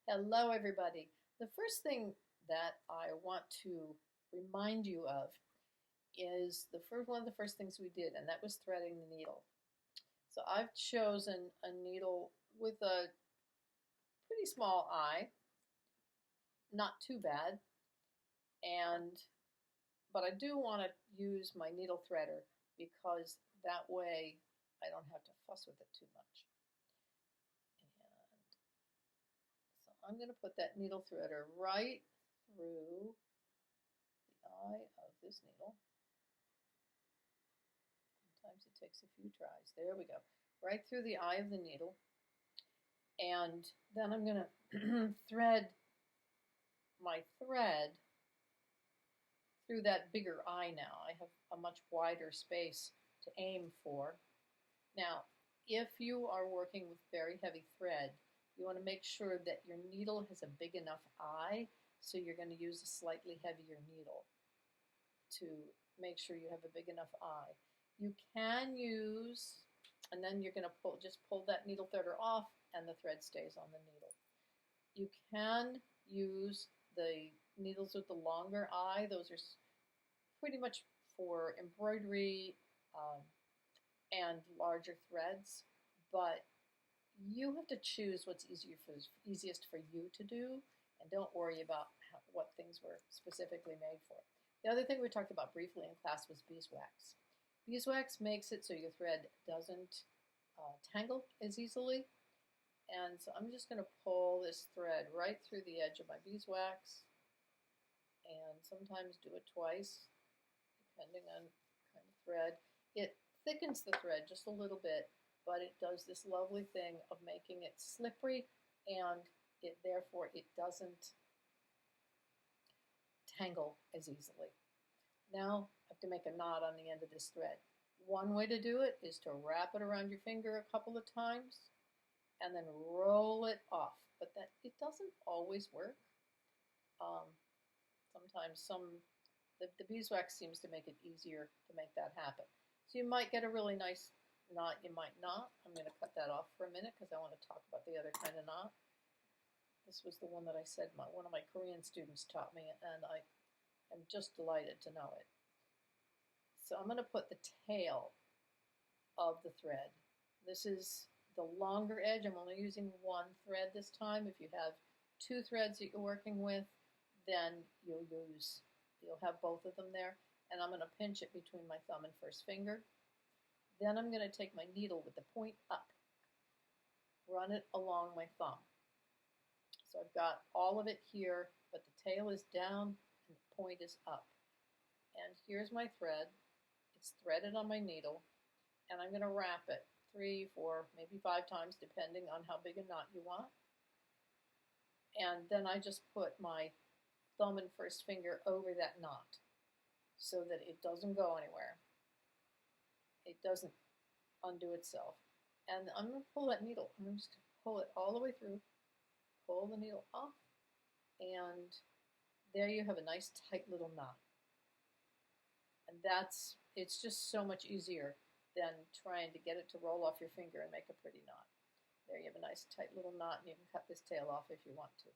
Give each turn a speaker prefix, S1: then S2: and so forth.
S1: Hello, everybody. The first thing that I want to remind you of is one of the first things we did, and that was threading the needle. So I've chosen a needle with a pretty small eye, not too bad, and but I do want to use my needle threader because that way I don't have to fuss with it too much. And so I'm going to put that needle threader right through the eye of this needle. Sometimes it takes a few tries. There we go. Right through the eye of the needle. And then I'm going to thread my thread through that bigger eye now. I have a much wider space to aim for. Now, if you are working with very heavy thread, you want to make sure that your needle has a big enough eye, so you're going to use a slightly heavier needle to make sure you have a big enough eye. You can use, and then you're going to just pull that needle threader off and the thread stays on the needle. You can use the needles with the longer eye. Those are pretty much for embroidery and larger threads, but you have to choose what's easiest for you to do, and don't worry about what things were specifically made for. The other thing we talked about briefly in class was beeswax. Beeswax makes it so your thread doesn't tangle as easily, and so I'm just going to pull this thread right through the edge of my beeswax, and sometimes do it twice, depending on kind of thread. It thickens the thread just a little bit, but it does this lovely thing of making it slippery, and therefore it doesn't tangle as easily. Now I have to make a knot on the end of this thread. One way to do it is to wrap it around your finger a couple of times and then roll it off, but it doesn't always work. Sometimes the beeswax seems to make it easier to make that happen. So you might get a really nice knot, you might not. I'm going to cut that off for a minute because I want to talk about the other kind of knot. This was the one that I said one of my Korean students taught me, and I am just delighted to know it. So I'm going to put the tail of the thread. This is the longer edge. I'm only using one thread this time. If you have two threads that you're working with, then you'll have both of them there. And I'm going to pinch it between my thumb and first finger. Then I'm going to take my needle with the point up, run it along my thumb. So I've got all of it here, but the tail is down and the point is up. And here's my thread. It's threaded on my needle, and I'm going to wrap it 3, 4, maybe 5 times, depending on how big a knot you want. And then I just put my thumb and first finger over that knot so that it doesn't go anywhere. It doesn't undo itself. And I'm going to pull that needle. I'm just going to pull it all the way through, pull the needle off, and there you have a nice tight little knot. And it's just so much easier than trying to get it to roll off your finger and make a pretty knot. There you have a nice tight little knot, and you can cut this tail off if you want to.